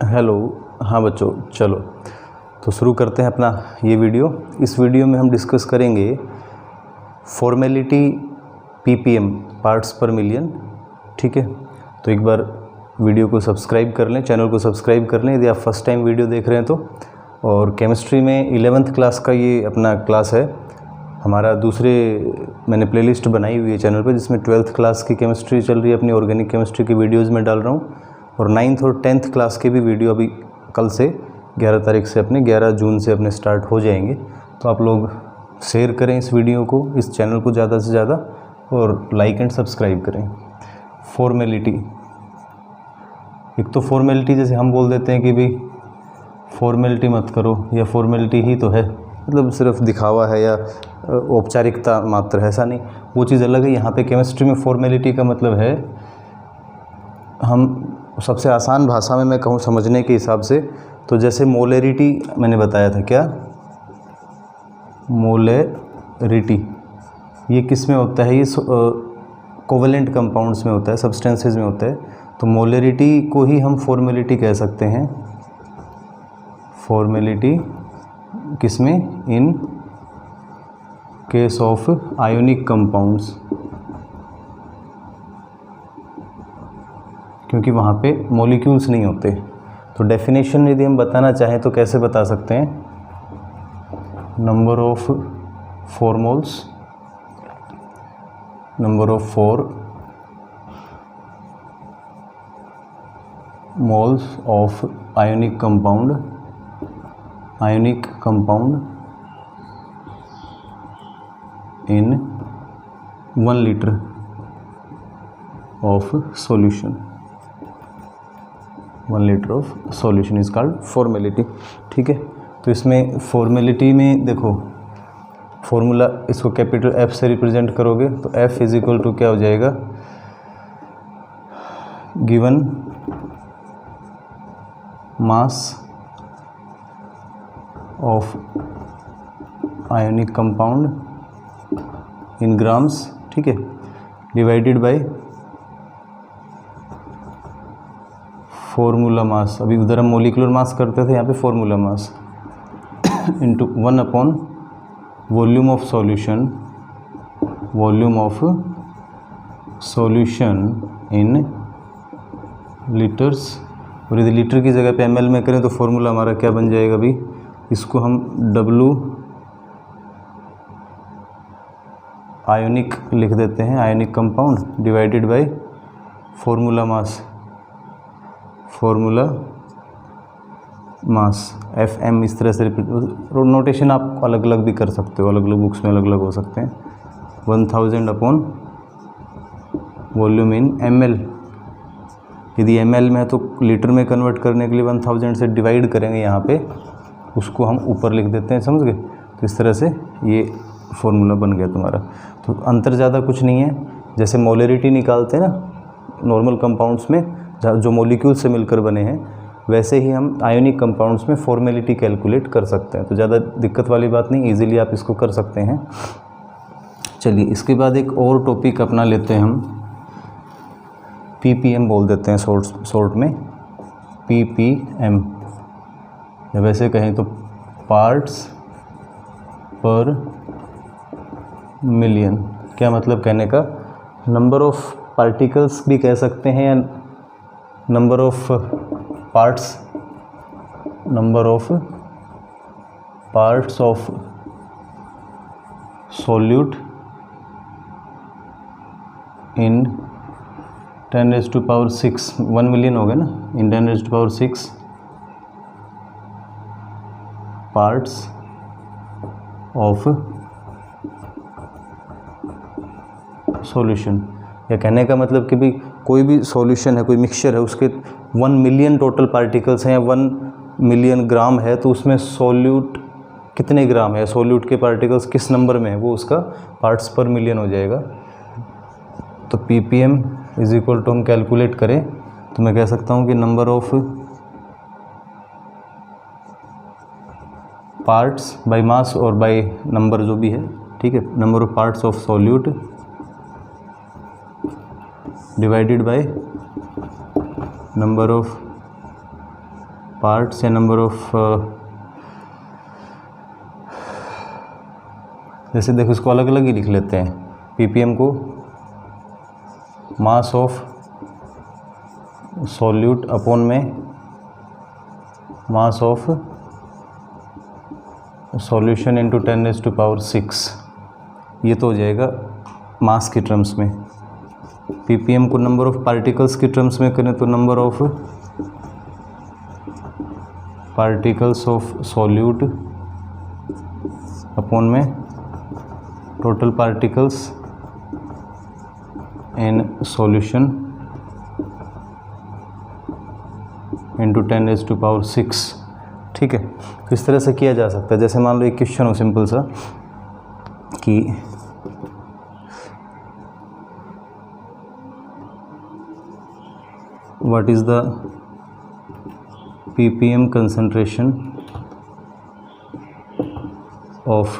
Hello. हाँ बच्चों, चलो तो शुरू करते हैं अपना ये वीडियो। इस वीडियो में हम डिस्कस करेंगे फॉर्मेलिटी पीपीएम पार्ट्स पर मिलियन। ठीक है, तो एक बार वीडियो को सब्सक्राइब कर लें, चैनल को सब्सक्राइब कर लें यदि आप फर्स्ट टाइम वीडियो देख रहे हैं तो। और केमिस्ट्री में 11th क्लास का ये अपना क्लास है हमारा। दूसरे मैंने प्लेलिस्ट बनाई हुई है चैनल पर जिसमें 12th क्लास की केमिस्ट्री चल रही है, अपनी ऑर्गेनिक केमिस्ट्री की वीडियोज़ में डाल रहा हूँ। और 9th और 10th क्लास के भी वीडियो अभी कल से 11 तारीख से अपने 11 जून से अपने स्टार्ट हो जाएंगे। तो आप लोग शेयर करें इस वीडियो को, इस चैनल को ज़्यादा से ज़्यादा, और लाइक एंड सब्सक्राइब करें। फॉर्मेलिटी, एक तो फॉर्मेलिटी जैसे हम बोल देते हैं कि भाई फॉर्मेलिटी मत करो, या फॉर्मेलिटी ही तो है, मतलब सिर्फ दिखावा है या औपचारिकता मात्र है, ऐसा नहीं, वो चीज़ अलग है। यहाँ पे केमिस्ट्री में फॉर्मेलिटी का मतलब है, हम सबसे आसान भाषा में मैं कहूँ समझने के हिसाब से, तो जैसे मोलेरिटी मैंने बताया था, क्या मोलेरिटी ये किस में होता है, ये कोवेलेंट कंपाउंड्स में होता है, सब्सटेंसेस में होता है। तो मोलेरिटी को ही हम फॉर्मेलिटी कह सकते हैं। फॉर्मेलिटी किस में, in case of ionic compounds, क्योंकि वहाँ पे मॉलिक्यूल्स नहीं होते। तो डेफिनेशन यदि हम बताना चाहें तो कैसे बता सकते हैं, number of 4 moles, number of 4 moles of ionic compound in 1 litre of solution. 1 litre of solution is called formality. ठीक है, तो इसमें फॉर्मेलिटी में देखो फॉर्मूला, इसको कैपिटल F से रिप्रेजेंट करोगे तो F इज इक्वल टू क्या हो जाएगा, given mass of ionic compound in grams, ठीक है, डिवाइडेड बाय फॉर्मूला मास। अभी उधर हम मोलिकुलर मास करते थे, यहाँ पे formula mass into 1 upon volume of solution, volume of solution in litres. और यदि लीटर की जगह पे ml में करें तो फॉर्मूला हमारा क्या बन जाएगा, अभी इसको हम W आयोनिक लिख देते हैं, ionic compound, divided by formula mass, formula mass FM। इस तरह से नोटेशन आप अलग अलग भी कर सकते हो, अलग अलग बुक्स में अलग अलग हो सकते हैं। 1000 अपॉन वॉल्यूम इन ml। यदि ml में है तो लीटर में कन्वर्ट करने के लिए 1000 से डिवाइड करेंगे यहाँ पे, उसको हम ऊपर लिख देते हैं, समझ गए। तो इस तरह से ये फॉर्मूला बन गया तुम्हारा। तो अंतर ज़्यादा कुछ नहीं है, जैसे मोलेरिटी निकालते हैं ना नॉर्मल कंपाउंड्स में जो मॉलिक्यूल से मिलकर बने हैं, वैसे ही हम आयोनिक कंपाउंड्स में फॉर्मेलिटी कैलकुलेट कर सकते हैं। तो ज़्यादा दिक्कत वाली बात नहीं, इजीली आप इसको कर सकते हैं। चलिए, इसके बाद एक और टॉपिक अपना लेते हैं हम, पीपीएम बोल देते हैं शॉर्ट में, पीपीएम, या वैसे कहें तो पार्ट्स पर मिलियन। क्या मतलब कहने का, नंबर ऑफ पार्टिकल्स भी कह सकते हैं, या number of parts, number of parts of solute in 10⁶, 1 million हो गए ना, इन 10⁶ पार्ट्स ऑफ सॉल्यूशन। या कहने का मतलब कि भी कोई भी सॉल्यूशन है, कोई मिक्सचर है, उसके 1 मिलियन टोटल पार्टिकल्स हैं या 1 मिलियन ग्राम है, तो उसमें सॉल्यूट कितने ग्राम है, सॉल्यूट के पार्टिकल्स किस नंबर में है, वो उसका पार्ट्स पर मिलियन हो जाएगा। तो पीपीएम इज इक्वल टू हम कैलकुलेट करें तो मैं कह सकता हूँ कि number of parts by mass और बाय नंबर जो भी है, ठीक है, number of parts of solute divided by number of parts या नंबर ऑफ, जैसे देखो इसको अलग अलग ही लिख लेते हैं, ppm को मास ऑफ सॉल्यूट अपॉन में मास ऑफ सॉल्यूशन इंटू 10⁻⁶, ये तो हो जाएगा मास के टर्म्स में। ppm को नंबर ऑफ पार्टिकल्स के टर्म्स में करें तो number of particles of solute upon में total particles in solution into 10⁻⁶। ठीक है, इस तरह से किया जा सकता है। जैसे मान लो एक क्वेश्चन हो सिंपल सा कि what is the ppm concentration of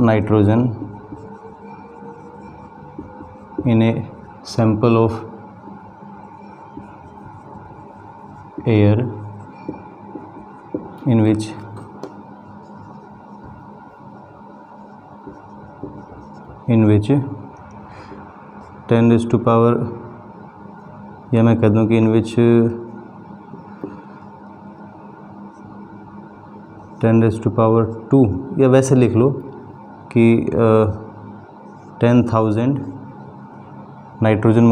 nitrogen in a sample of air in which या मैं कह दूं कि इन विच 10⁻², या वैसे लिख लो कि 10,000 nitrogen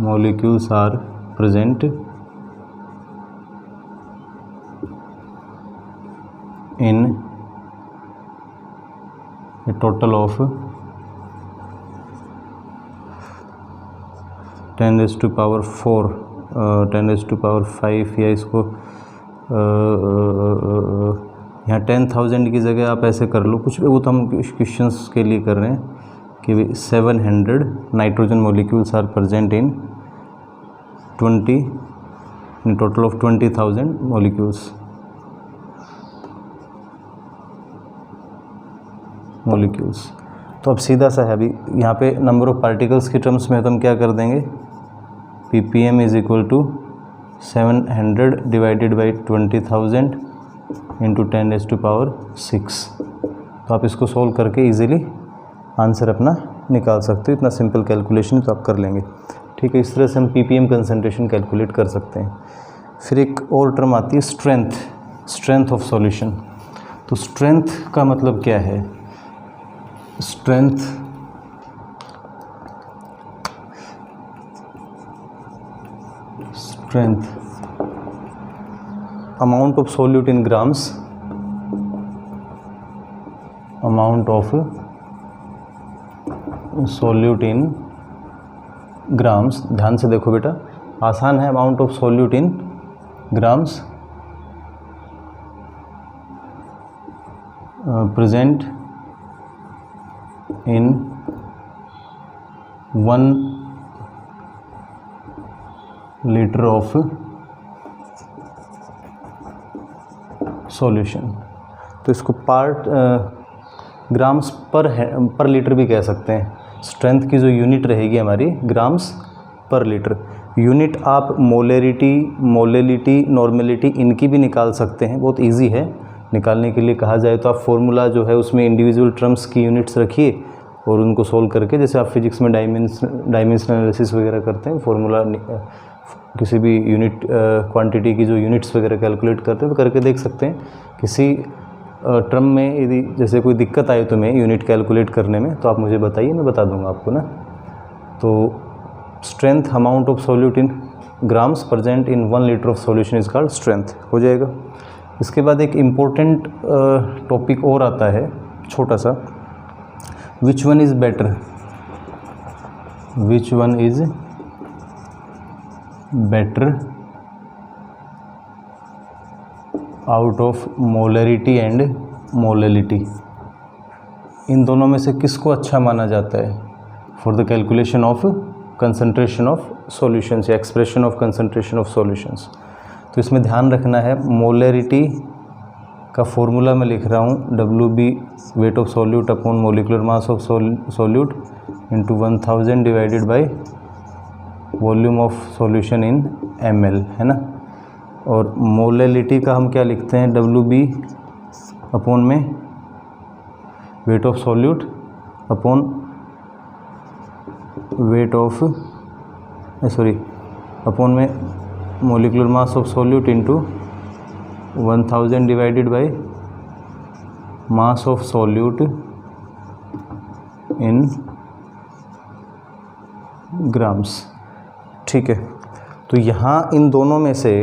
molecules are present in a total of 10⁻⁴, 10⁵, या इसको यहाँ 10,000 की जगह आप ऐसे कर लो कुछ, वो तो हम क्वेश्चंस के लिए कर रहे हैं कि 700 nitrogen molecules are present in total of 20,000 molecules. तो अब सीधा सा है, अभी यहाँ पे नंबर ऑफ पार्टिकल्स के टर्म्स में तो हम क्या कर देंगे, ppm is equal to 700 divided by 20,000 into 10⁻⁶। तो आप इसको सोल्व करके इजीली आंसर अपना निकाल सकते हो। इतना सिंपल कैलकुलेशन तो आप कर लेंगे। ठीक है, इस तरह से हम ppm कंसंट्रेशन कैलकुलेट कर सकते हैं। फिर एक और टर्म आती है स्ट्रेंथ ऑफ सॉल्यूशन। तो स्ट्रेंथ का मतलब क्या है, strength amount of solute in grams, amount of solute in grams. ध्यान से देखो बेटा, आसान है, amount of solute in grams present in 1 liter of solution। तो इसको ग्राम्स पर लीटर भी कह सकते हैं। स्ट्रेंथ की जो यूनिट रहेगी हमारी ग्राम्स पर लीटर। यूनिट आप मोलेलिटी, नॉर्मेलिटी इनकी भी निकाल सकते हैं, बहुत इजी है निकालने के लिए। कहा जाए तो आप फॉर्मूला जो है उसमें इंडिविजुअल टर्म्स की यूनिट्स रखिए और उनको सोल्व करके, जैसे आप फिजिक्स में डायमेंशनल एनालिसिस वगैरह करते हैं, फॉर्मूला किसी भी यूनिट क्वांटिटी की जो यूनिट्स वगैरह कैलकुलेट करते हैं तो करके देख सकते हैं। किसी टर्म में यदि जैसे कोई दिक्कत आए तुम्हें यूनिट कैलकुलेट करने में तो आप मुझे बताइए, मैं बता दूंगा आपको ना। तो strength amount of solute in grams present in 1 litre of solution is called strength हो जाएगा। इसके बाद एक इम्पोर्टेंट टॉपिक और आता है छोटा सा, which one is better out of molarity and molality. इन दोनों में से किसको अच्छा माना जाता है for the calculation of concentration of solutions या expression of concentration of solutions. तो इसमें ध्यान रखना है, मोलरिटी का फॉर्मूला मैं लिख रहा हूँ, WB wait of solute upon molecular mass of solute into 1000 divided by volume of solution in ml, है ना। और मोलैलिटी का हम क्या लिखते हैं, WB अपॉन में weight of solute upon weight of upon में molecular mass of solute into 1000 divided by mass of solute in grams. ठीक है, तो यहाँ इन दोनों में से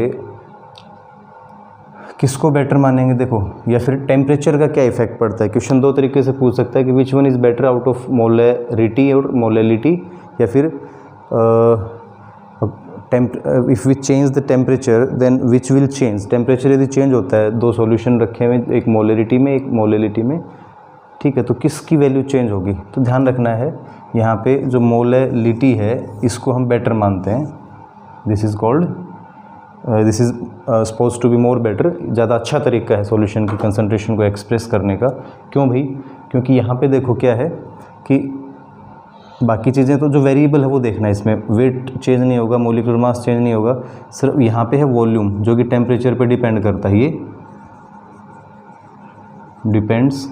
किसको बेटर मानेंगे देखो, या फिर टेम्परेचर का क्या इफेक्ट पड़ता है। क्वेश्चन दो तरीके से पूछ सकता है कि which one is better out of molarity और मोलैलिटी, या फिर if we change the temperature then which will change. Temperature यदि चेंज होता है, दो सॉल्यूशन रखे हुए, एक मोलैरिटी में एक मोलैलिटी में, ठीक है, तो किसकी वैल्यू चेंज होगी। तो ध्यान रखना है यहाँ पे जो मोलैलिटी है इसको हम बेटर मानते हैं, this is suppose to be more better, ज़्यादा अच्छा तरीका है सॉल्यूशन की कंसंट्रेशन को एक्सप्रेस करने का। क्यों भाई, क्योंकि यहाँ पे देखो क्या है कि बाकी चीज़ें तो जो वेरिएबल है वो देखना है, इसमें वेट चेंज नहीं होगा, मोलिकुलर मास चेंज नहीं होगा, सिर्फ यहाँ पे है वॉल्यूम जो कि टेम्परेचर पे डिपेंड करता है। ये डिपेंड्स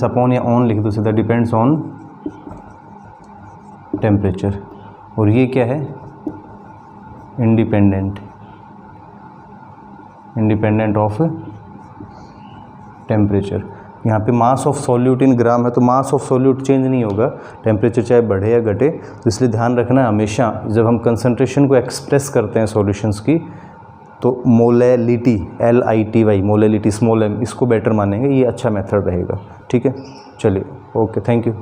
अपॉन या ऑन लिख दो सीधा, डिपेंड्स ऑन टेम्परेचर। और ये क्या है, इंडिपेंडेंट ऑफ टेम्परेचर। यहाँ पे मास ऑफ सॉल्यूट इन ग्राम है, तो मास ऑफ सॉल्यूट चेंज नहीं होगा, टेम्परेचर चाहे बढ़े या घटे। तो इसलिए ध्यान रखना है हमेशा जब हम कंसंट्रेशन को एक्सप्रेस करते हैं सॉल्यूशंस की, तो molality LITY molality small m इसको बेटर मानेंगे, ये अच्छा मेथड रहेगा। ठीक है, चलिए, ओके, थैंक यू।